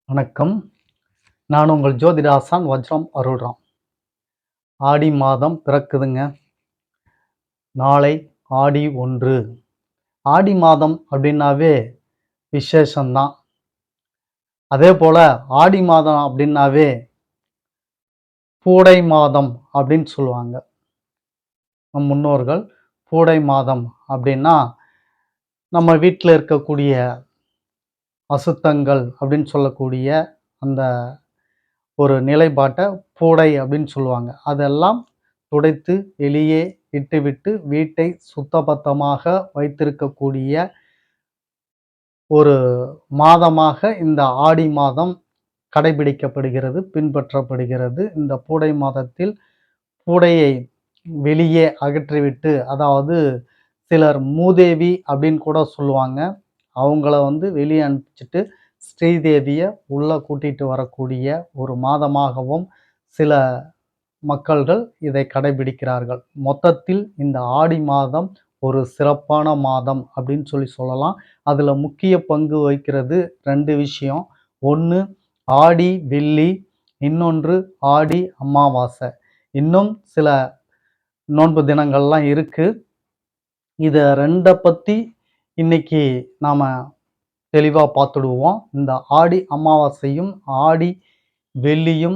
வணக்கம். நான் உங்கள் ஜோதிடாசான் வஜ்ரம் அருள்ராம். ஆடி மாதம் பிறக்குதுங்க. நாளை ஆடி 1. ஆடி மாதம் அப்படின்னாவே விசேஷம்தான். அதே போல ஆடி மாதம் அப்படின்னாவே பூடை மாதம் அப்படின்னு சொல்லுவாங்க. நம் முன்னோர்கள் பூடை மாதம் அப்படின்னா நம்ம வீட்டில் இருக்கக்கூடிய அசுத்தங்கள் அப்படின்னு சொல்லக்கூடிய அந்த ஒரு நிலைப்பாட்டை பூடை அப்படின்னு சொல்லுவாங்க. அதெல்லாம் துடைத்து வெளியே விட்டுவிட்டு வீட்டை சுத்தபத்தமாக வைத்திருக்கக்கூடிய ஒரு மாதமாக இந்த ஆடி மாதம் கடைபிடிக்கப்படுகிறது, பின்பற்றப்படுகிறது. இந்த பூடை மாதத்தில் பூடையை வெளியே அகற்றிவிட்டு, அதாவது சிலர் மூதேவி அப்படின்னு கூட சொல்லுவாங்க. அவங்கள வெளிய அனுப்பிச்சுட்டு ஸ்ரீதேவிய உள்ள கூட்டிட்டு வரக்கூடிய ஒரு மாதமாகவும் சில மக்கள்கள் இதை கடைபிடிக்கிறார்கள். மொத்தத்தில் இந்த ஆடி மாதம் ஒரு சிறப்பான மாதம் அப்படின்னு சொல்லலாம். அதுல முக்கிய பங்கு வகிக்கிறது 2 விஷயம். ஒண்ணு ஆடி வெள்ளி, இன்னொன்று ஆடி அமாவாசை. இன்னும் சில நோன்பு தினங்கள்லாம் இருக்கு. இத 2 பத்தி இன்னைக்கு நாம தெளிவா பார்த்துடுவோம். இந்த ஆடி அமாவாசையும், ஆடி வெள்ளியும்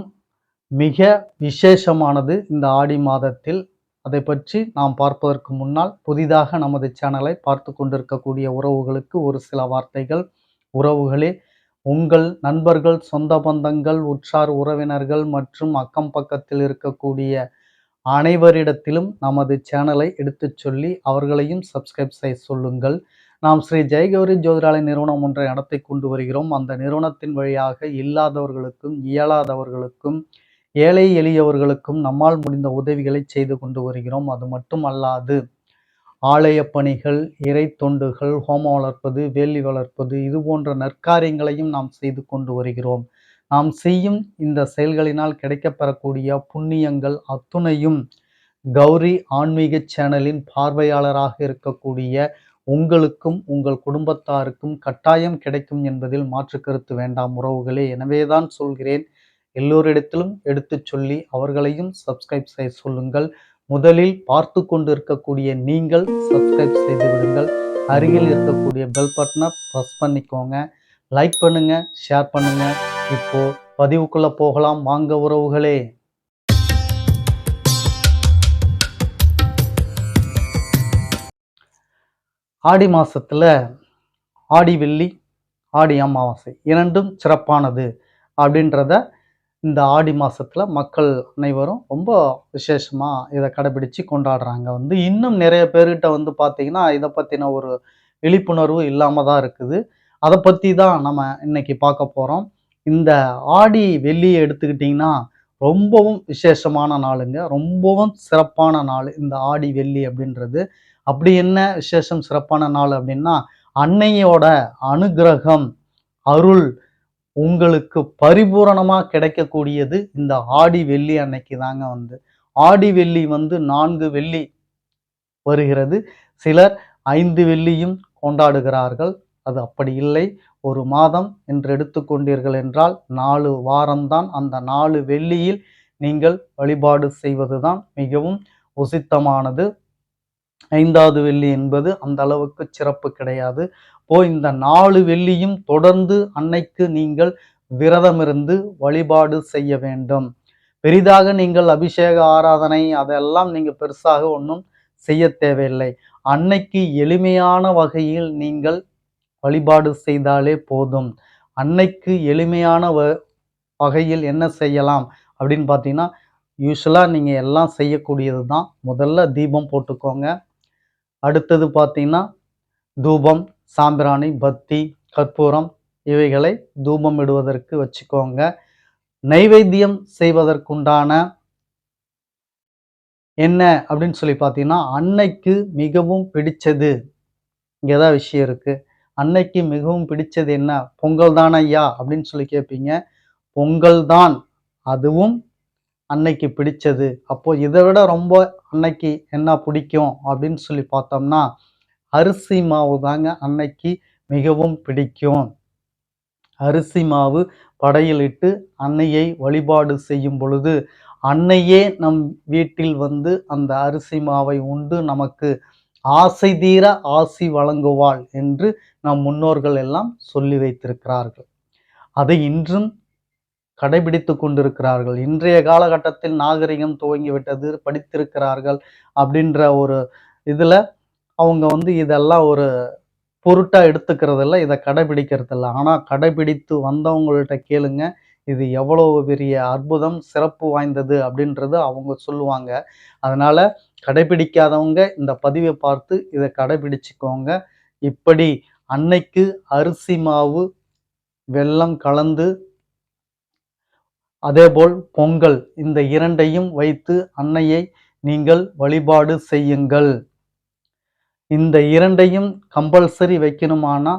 மிக விசேஷமானது இந்த ஆடி மாதத்தில். அதை பற்றி நாம் பார்ப்பதற்கு முன்னால் புதிதாக நமது சேனலை பார்த்து கொண்டிருக்கக்கூடிய உறவுகளுக்கு ஒரு சில வார்த்தைகள். உறவுகளே, உங்கள் நண்பர்கள், சொந்த பந்தங்கள், உற்றார் உறவினர்கள் மற்றும் அக்கம் பக்கத்தில் இருக்கக்கூடிய அனைவரிடத்திலும் நமது சேனலை எடுத்துச் சொல்லி அவர்களையும் சப்ஸ்கிரைப் செய்ய சொல்லுங்கள். நாம் ஸ்ரீ ஜெயகௌரி ஜோதிடாலய நிறுவனம் ஒன்றை நடத்தி கொண்டு வருகிறோம். அந்த நிறுவனத்தின் வழியாக இல்லாதவர்களுக்கும் இயலாதவர்களுக்கும் ஏழை எளியவர்களுக்கும் நம்மால் முடிந்த உதவிகளை செய்து கொண்டு வருகிறோம். அது மட்டும் அல்லாது ஆலய பணிகள், இறை தொண்டுகள், ஹோமம் வளர்ப்பது, வேலி வளர்ப்பது, இது போன்ற நற்காரியங்களையும் நாம் செய்து கொண்டு வருகிறோம். நாம் செய்யும் இந்த செயல்களினால் கிடைக்கப்பெறக்கூடிய புண்ணியங்கள் அத்துணையும் கௌரி ஆன்மீக சேனலின் பார்வையாளராக இருக்கக்கூடிய உங்களுக்கும் உங்கள் குடும்பத்தாருக்கும் கட்டாயம் கிடைக்கும் என்பதில் மாற்று கருத்து வேண்டாம் உறவுகளே. எனவேதான் சொல்கிறேன், எல்லோரிடத்திலும் எடுத்துச் சொல்லி அவர்களையும் சப்ஸ்கிரைப் செய்ய சொல்லுங்கள். முதலில் பார்த்து கொண்டு இருக்கக்கூடிய நீங்கள் சப்ஸ்கிரைப் செய்து விடுங்கள். அருகில் இருக்கக்கூடிய பெல் பட்டனை ப்ரெஸ் பண்ணிக்கோங்க. லைக் பண்ணுங்க, ஷேர் பண்ணுங்க. இப்போ பதிவுக்குள்ள போகலாம் வாங்க உறவுகளே. ஆடி மாசத்துல ஆடி வெள்ளி, ஆடி அமாவாசை இரண்டும் சிறப்பானது அப்படின்றத இந்த ஆடி மாசத்துல மக்கள் அனைவரும் ரொம்ப விசேஷமா இதை கடைபிடிச்சு கொண்டாடுறாங்க. இன்னும் நிறைய பேர்கிட்ட பார்த்தீங்கன்னா இதை பத்தின ஒரு விழிப்புணர்வு இல்லாம தான் இருக்குது. அதை பத்தி தான் நம்ம இன்னைக்கு பார்க்க போறோம். இந்த ஆடி வெள்ளியை எடுத்துக்கிட்டிங்கன்னா ரொம்பவும் விசேஷமான நாளுங்க. ரொம்பவும் சிறப்பான நாள் இந்த ஆடி வெள்ளி அப்படின்றது. அப்படி என்ன விசேஷம் சிறப்பான நாள் அப்படின்னா, அன்னையோட அனுகிரகம், அருள் உங்களுக்கு பரிபூரணமா கிடைக்கக்கூடியது இந்த ஆடி வெள்ளி அன்னைக்கு தாங்க. ஆடி வெள்ளி 4 வெள்ளி வருகிறது. சிலர் 5 வெள்ளியும் கொண்டாடுகிறார்கள். அது அப்படி இல்லை. ஒரு மாதம் என்று எடுத்துக்கொண்டீர்கள் என்றால் 4 வாரம்தான். அந்த 4 வெள்ளியில் நீங்கள் வழிபாடு செய்வதுதான் மிகவும் உசித்தமானது. 5வது வெள்ளி என்பது அந்த அளவுக்கு சிறப்பு கிடையாது. இந்த 4 வெள்ளியும் தொடர்ந்து அன்னைக்கு நீங்கள் விரதமிருந்து வழிபாடு செய்ய வேண்டும். பெரிதாக நீங்கள் அபிஷேக ஆராதனை அதெல்லாம் நீங்க பெருசாக ஒன்றும் செய்ய தேவையில்லை. அன்னைக்கு எளிமையான வகையில் நீங்கள் வழிபாடு செய்தாலே போதும். அன்னைக்கு எளிமையான வகையில் என்ன செய்யலாம் அப்படின்னு பார்த்தீங்கன்னா, யூஸ்வலா நீங்க எல்லாம் செய்யக்கூடியது தான். முதல்ல தீபம் போட்டுக்கோங்க. அடுத்தது பார்த்தீங்கன்னா தூபம், சாம்பிராணி, பத்தி, கற்பூரம் இவைகளை தூபம் இடுவதற்கு வச்சுக்கோங்க. நைவேத்தியம் செய்வதற்குண்டான என்ன அப்படின்னு சொல்லி பார்த்தீங்கன்னா, அன்னைக்கு மிகவும் பிடிச்சது இங்கதான் விஷயம் இருக்கு. அன்னைக்கு மிகவும் பிடிச்சது என்ன? பொங்கல் தான ஐயா அப்படின்னு சொல்லி கேட்பீங்க. பொங்கல் தான், அதுவும் அன்னைக்கு பிடிச்சது. அப்போ இதை விட ரொம்ப அன்னைக்கு என்ன பிடிக்கும் அப்படின்னு சொல்லி பார்த்தோம்னா, அரிசி மாவு தாங்க அன்னைக்கு மிகவும் பிடிக்கும். அரிசி மாவு படையலிட்டு அன்னையை வழிபாடு செய்யும் பொழுது அன்னையே நம் வீட்டில் வந்து அந்த அரிசி மாவை உண்டு நமக்கு ஆசை தீர ஆசி வழங்குவாள் என்று நம் முன்னோர்கள் எல்லாம் சொல்லி வைத்திருக்கிறார்கள். அதை இன்றும் கடைபிடித்துக் கொண்டிருக்கிறார்கள். இன்றைய காலகட்டத்தில் நாகரிகம் துவங்கிவிட்டது, படித்திருக்கிறார்கள் அப்படின்ற ஒரு இதுல அவங்க வந்து இதெல்லாம் ஒரு பொருட்டா எடுத்துக்கிறதில்ல, இதை கடைபிடிக்கிறதில்ல. ஆனா கடைபிடித்து வந்தவங்கள்ட்ட கேளுங்க, இது எவ்வளவு பெரிய அற்புதம், சிறப்பு வாய்ந்தது அப்படின்றது அவங்க சொல்லுவாங்க. அதனால கடைபிடிக்காதவங்க இந்த பதிவை பார்த்து இதை கடைபிடிச்சுக்கோங்க. இப்படி அன்னைக்கு அரிசி மாவு, வெல்லம் கலந்து அதேபோல் பொங்கல் இந்த இரண்டையும் வைத்து அன்னையை நீங்கள் வழிபாடு செய்யுங்கள். இந்த இரண்டையும் கம்பல்சரி வைக்கணுமானா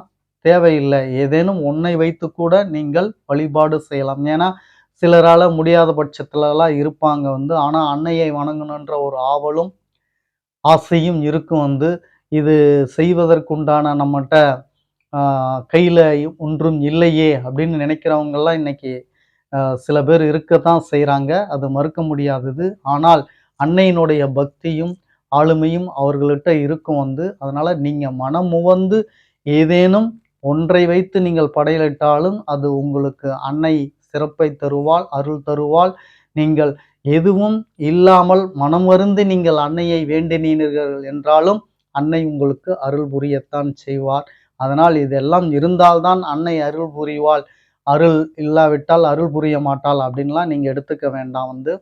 தேவையில்லை. ஏதேனும் ஒன்றை வைத்து கூட நீங்கள் வழிபாடு செய்யலாம். ஏன்னா சிலரால முடியாத பட்சத்துலலாம் இருப்பாங்க வந்து. ஆனா அன்னையை வணங்கணுன்ற ஒரு ஆவலும் ஆசையும் இருக்கும் வந்து. இது செய்வதற்குண்டான நம்மட்ட கையில ஒன்றும் இல்லையே அப்படின்னு நினைக்கிறவங்கெல்லாம் இன்னைக்கு சில பேர் இருக்கத்தான் செய்கிறாங்க. அது மறுக்க முடியாதது. ஆனால் அன்னையினுடைய பக்தியும் ஆளுமையும் அவர்கள்ட்ட இருக்கும் வந்து. அதனால நீங்க மனமுவந்து ஏதேனும் ஒன்றை வைத்து நீங்கள் படையலிட்டாலும் அது உங்களுக்கு அன்னை சிறப்பை தருவாள், அருள் தருவாள். நீங்கள் எதுவும் இல்லாமல் மனம் வருந்தி நீங்கள் அன்னையை வேண்டினீர்கள் என்றாலும் அன்னை உங்களுக்கு அருள் புரியத்தான் செய்வார். அதனால் இதெல்லாம் இருந்தால்தான் அன்னை அருள் புரிவாள், அருள் இல்லாவிட்டால் அருள் புரிய மாட்டாள் அப்படின்லாம் நீங்க எடுத்துக்க வேண்டாம் வந்து.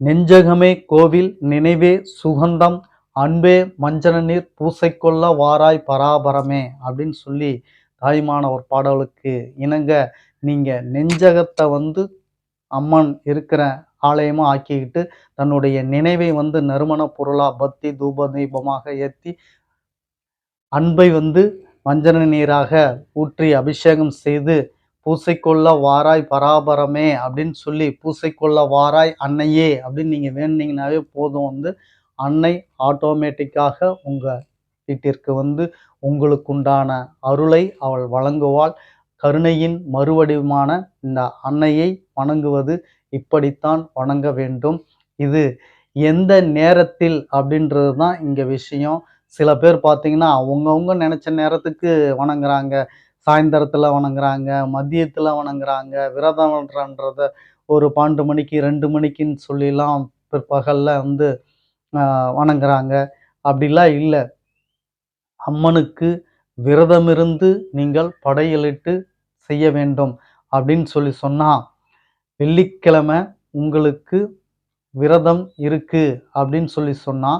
நெஞ்சகமே கோவில், நினைவே சுகந்தம், அன்பே மஞ்சன நீர், பூசை கொள்ள வாராய் பராபரமே அப்படின்னு சொல்லி தாய்மான ஒரு பாடலுக்கு இணங்க நீங்க நெஞ்சகத்தை வந்து அம்மன் இருக்கிற ஆலயமா ஆக்கிக்கிட்டு தன்னுடைய நினைவை வந்து நறுமண பொருளா பக்தி தூப தீபமாக ஏற்றி அன்பை வந்து மஞ்சன நீராக ஊற்றி அபிஷேகம் செய்து பூசை கொள்ள வாராய் பராபரமே அப்படின்னு சொல்லி பூசை கொள்ள வாராய் அன்னையே அப்படின்னு நீங்க வேணுனீங்கன்னாவே போதும் வந்து அன்னை ஆட்டோமேட்டிக்காக உங்க வீட்டிற்கு வந்து உங்களுக்குண்டான அருளை அவள் வழங்குவாள். கருணையின் மறுவடிவமான இந்த அன்னையை வணங்குவது இப்படித்தான் வணங்க வேண்டும். இது எந்த நேரத்தில் அப்படின்றது தான் இங்க விஷயம். சில பேர் பார்த்தீங்கன்னா அவங்கவுங்க நினைச்ச நேரத்துக்கு வணங்குறாங்க. சாயந்தரத்துல வணங்குறாங்க, மதியத்துல வணங்குறாங்க, விரதம்ன்றத ஒரு 12 மணிக்கு 2 மணிக்குன்னு சொல்லிலாம் பிற்பகல்ல வந்து வணங்குறாங்க. அப்படிலாம் இல்லை. அம்மனுக்கு விரதமிருந்து நீங்கள் படையலிட்டு செய்ய வேண்டும் அப்படின்னு சொல்லி சொன்னா வெள்ளிக்கிழமை உங்களுக்கு விரதம் இருக்கு அப்படின்னு சொல்லி சொன்னா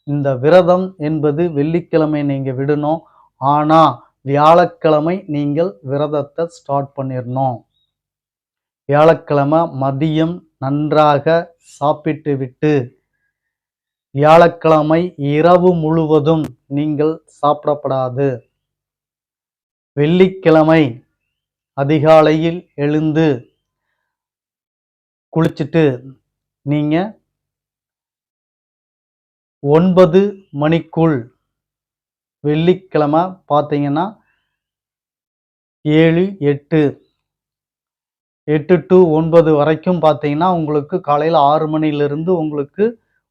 இந்த விரதம் என்பது வெள்ளிக்கிழமை நீங்க விடணும். ஆனா வியாழக்கிழமை நீங்கள் விரதத்தை ஸ்டார்ட் பண்ணிடணும். வியாழக்கிழமை மதியம் நன்றாக சாப்பிட்டு விட்டு வியாழக்கிழமை இரவு முழுவதும் நீங்கள் சாப்பிடப்படாது. வெள்ளிக்கிழமை அதிகாலையில் எழுந்து குளிச்சுட்டு நீங்க 9 மணிக்குள் வெள்ளிக்கிழமை பார்த்தீங்கன்னா 7, 8 to 9 வரைக்கும் பார்த்தீங்கன்னா உங்களுக்கு காலையில் 6 மணிலிருந்து உங்களுக்கு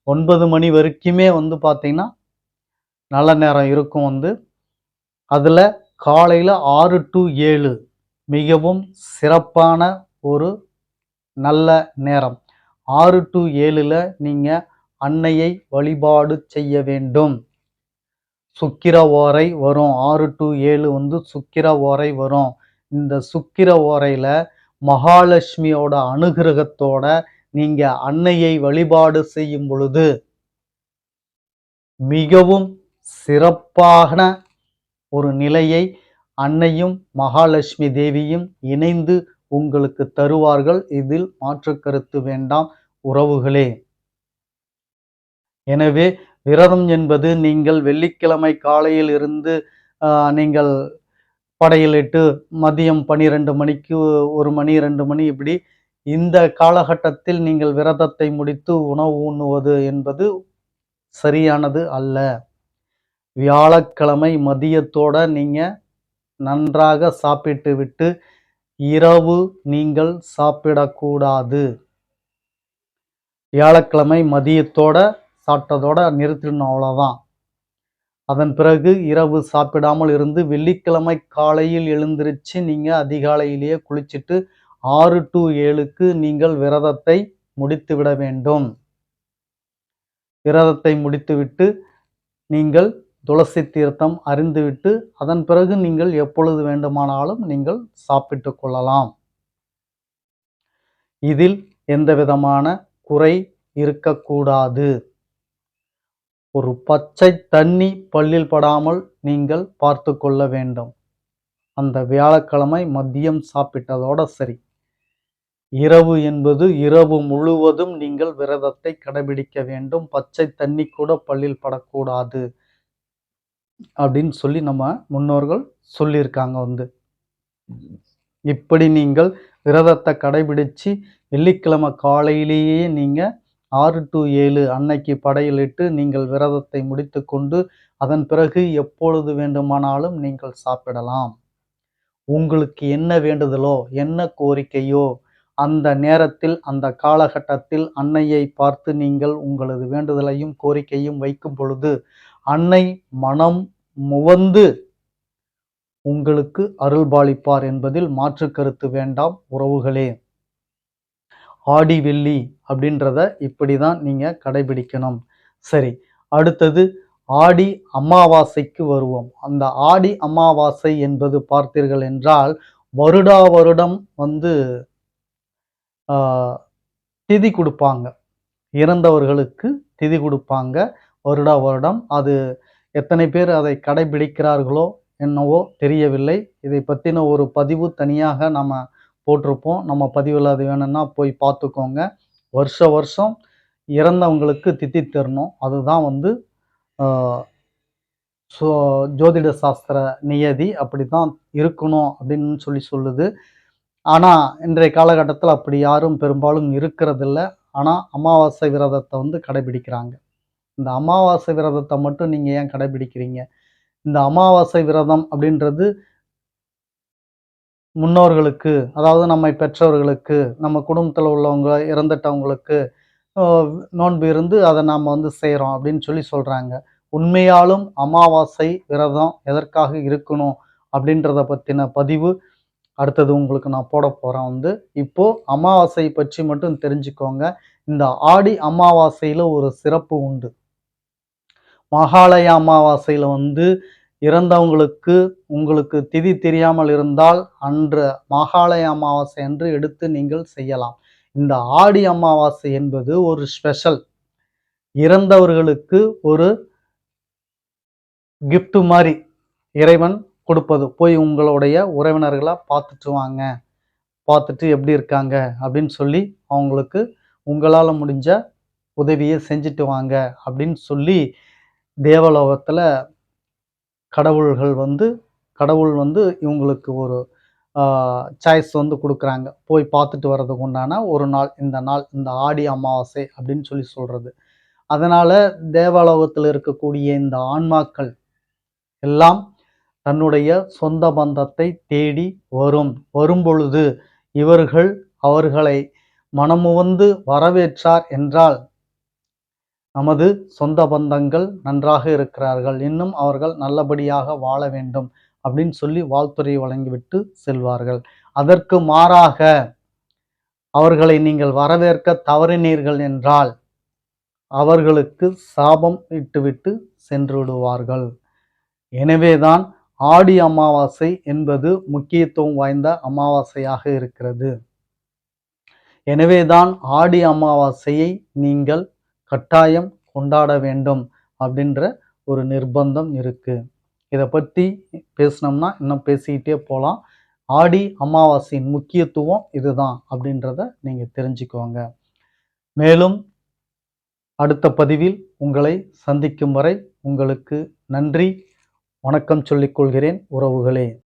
9 மணி வரைக்குமே வந்து பார்த்தீங்கன்னா நல்ல நேரம் இருக்கும் வந்து. அதில் காலையில் 6 to 7 மிகவும் சிறப்பான ஒரு நல்ல நேரம். 6 to 7ல் நீங்கள் அன்னையை வழிபாடு செய்ய வேண்டும். சுக்கிர ஓரை வரும். 6 to 7 வந்து சுக்கிர ஓரை வரும். இந்த சுக்கிர ஓரையில் மகாலட்சுமியோட அனுகிரகத்தோட நீங்க அன்னையை வழிபாடு செய்யும் பொழுது மிகவும் சிறப்பான ஒரு நிலையை அன்னையும் மகாலட்சுமி தேவியும் இணைந்து உங்களுக்கு தருவார்கள். இதில் மாற்று கருத்து வேண்டாம் உறவுகளே. எனவே விரதம் என்பது நீங்கள் வெள்ளிக்கிழமை காலையில் இருந்து நீங்கள் படையலிட்டு மதியம் 12 மணிக்கு 1 மணி 2 மணி இப்படி இந்த காலகட்டத்தில் நீங்கள் விரதத்தை முடித்து உணவு உண்ணுவது என்பது சரியானது அல்ல. வியாழக்கிழமை மதியத்தோட நீங்க நன்றாக சாப்பிட்டு விட்டு இரவு நீங்கள் சாப்பிடக்கூடாது. வியாழக்கிழமை மதியத்தோட சாப்பிட்டதோட நிறுத்திடணும், அவ்வளோதான். அதன் பிறகு இரவு சாப்பிடாமல் இருந்து வெள்ளிக்கிழமை காலையில் எழுந்திருச்சு நீங்க அதிகாலையிலேயே குளிச்சுட்டு 6 to 7க்கு நீங்கள் விரதத்தை முடித்துவிட வேண்டும். விரதத்தை முடித்துவிட்டு நீங்கள் துளசி தீர்த்தம் அருந்திவிட்டு அதன் பிறகு நீங்கள் எப்பொழுது வேண்டுமானாலும் நீங்கள் சாப்பிட்டுக் கொள்ளலாம். இதில் எந்தவிதமான குறை இருக்கக்கூடாது. ஒரு பச்சை தண்ணி பல்லில் படாமல் நீங்கள் பார்த்து கொள்ள வேண்டும். அந்த வியாழக்கிழமை மதியம் சாப்பிட்டதோட சரி. இரவு என்பது இரவு முழுவதும் நீங்கள் விரதத்தை கடைபிடிக்க வேண்டும். பச்சை தண்ணி கூட பல்லில் படக்கூடாது அப்படின்னு சொல்லி நம்ம முன்னோர்கள் சொல்லியிருக்காங்க. இப்படி நீங்கள் விரதத்தை கடைபிடிச்சு வெள்ளிக்கிழமை காலையிலேயே நீங்க 6 to 7 அன்னைக்கு படையலிட்டு நீங்கள் விரதத்தை முடித்துக்கொண்டு அதன் பிறகு எப்பொழுது வேண்டுமானாலும் நீங்கள் சாப்பிடலாம். உங்களுக்கு என்ன வேண்டுதலோ என்ன கோரிக்கையோ அந்த நேரத்தில் அந்த காலகட்டத்தில் அன்னையை பார்த்து நீங்கள் உங்களது வேண்டுதலையும் கோரிக்கையும் வைக்கும் பொழுது அன்னை மனம் முவந்து உங்களுக்கு அருள்பாலிப்பார் என்பதில் மாற்று கருத்து வேண்டாம் உறவுகளே. ஆடி வெள்ளி அப்படின்றத இப்படிதான் நீங்க கடைபிடிக்கணும். சரி, அடுத்தது ஆடி அமாவாசைக்கு வருவோம். அந்த ஆடி அமாவாசை என்பது பார்த்தீர்கள் என்றால் வருடா வருடம் திதி கொடுப்பாங்க. இறந்தவர்களுக்கு திதி கொடுப்பாங்க வருடா வருடம். அது எத்தனை பேர் அதை கடைபிடிக்கிறார்களோ என்னவோ தெரியவில்லை. இதை பற்றின ஒரு பதிவு தனியாக நம்ம போட்டிருப்போம். நம்ம பதிவில் அது வேணும்னா போய் பார்த்துக்கோங்க. வருஷம் இறந்தவங்களுக்கு திதி தரணும். அதுதான் ஜோதிட சாஸ்திர நியதி. அப்படித்தான் இருக்கணும் அப்படின்னு சொல்லுது. ஆனால் இன்றைய காலகட்டத்தில் அப்படி யாரும் பெரும்பாலும் இருக்கிறதில்ல. ஆனால் அமாவாசை விரதத்தை கடைபிடிக்கிறாங்க. இந்த அமாவாசை விரதத்தை மட்டும் நீங்கள் ஏன் கடைபிடிக்கிறீங்க? இந்த அமாவாசை விரதம் அப்படின்றது முன்னோர்களுக்கு, அதாவது நம்மை பெற்றவர்களுக்கு, நம்ம குடும்பத்தில் உள்ளவங்க இறந்துட்டவங்களுக்கு நோன்பு இருந்து அதை நாம் செய்கிறோம் அப்படின்னு சொல்கிறாங்க. உண்மையாலும் அமாவாசை விரதம் எதற்காக இருக்கணும் அப்படின்றத பற்றின பதிவு அடுத்தது உங்களுக்கு நான் போட போகிறேன். இப்போ அமாவாசை பற்றி மட்டும் தெரிஞ்சுக்கோங்க. இந்த ஆடி அமாவாசையில் ஒரு சிறப்பு உண்டு. மகாலய அமாவாசையில் இறந்தவங்களுக்கு உங்களுக்கு திதி தெரியாமல் இருந்தால் அன்று மகாலய அமாவாசை அன்று எடுத்து நீங்கள் செய்யலாம். இந்த ஆடி அமாவாசை என்பது ஒரு ஸ்பெஷல். இறந்தவர்களுக்கு ஒரு கிஃப்ட் மாதிரி இறைவன் கொடுப்பது. போய் உங்களுடைய உறவினர்களை பார்த்துட்டு வாங்க, பார்த்துட்டு எப்படி இருக்காங்க அப்படின்னு சொல்லி அவங்களுக்கு உங்களால் முடிஞ்ச உதவியை செஞ்சுட்டு வாங்க அப்படின்னு சொல்லி தேவலோகத்தில் கடவுள் இவங்களுக்கு ஒரு சாய்ஸ் கொடுக்குறாங்க. போய் பார்த்துட்டு வர்றதுக்கு உண்டான ஒரு நாள் இந்த ஆடி அமாவாசை அப்படின்னு சொல்கிறது. அதனால் தேவலோகத்தில் இருக்கக்கூடிய இந்த ஆன்மாக்கள் எல்லாம் தன்னுடைய சொந்த பந்தத்தை தேடி வரும் பொழுது இவர்கள் அவர்களை மனமுவந்து வரவேற்றார் என்றால் நமது சொந்த பந்தங்கள் நன்றாக இருக்கிறார்கள், இன்னும் அவர்கள் நல்லபடியாக வாழ வேண்டும் அப்படின்னு சொல்லி வாழ்த்துரை வழங்கிவிட்டு செல்வார்கள். அதற்கு மாறாக அவர்களை நீங்கள் வரவேற்க தவறினீர்கள் என்றால் அவர்களுக்கு சாபம் இட்டுவிட்டு சென்று விடுவார்கள். எனவேதான் ஆடி அமாவாசை என்பது முக்கியத்துவம் வாய்ந்த அமாவாசையாக இருக்கிறது. எனவேதான் ஆடி அமாவாசையை நீங்கள் கட்டாயம் கொண்டாட வேண்டும் அப்படின்ற ஒரு நிர்பந்தம் இருக்கு. இதை பற்றி பேசினோம்னா இன்னும் பேசிக்கிட்டே போகலாம். ஆடி அமாவாசையின் முக்கியத்துவம் இதுதான் அப்படின்றத நீங்கள் தெரிஞ்சுக்கோங்க. மேலும் அடுத்த பதிவில் உங்களை சந்திக்கும் வரை உங்களுக்கு நன்றி, வணக்கம் சொல்லிக் கொள்கிறேன் உறவுகளே.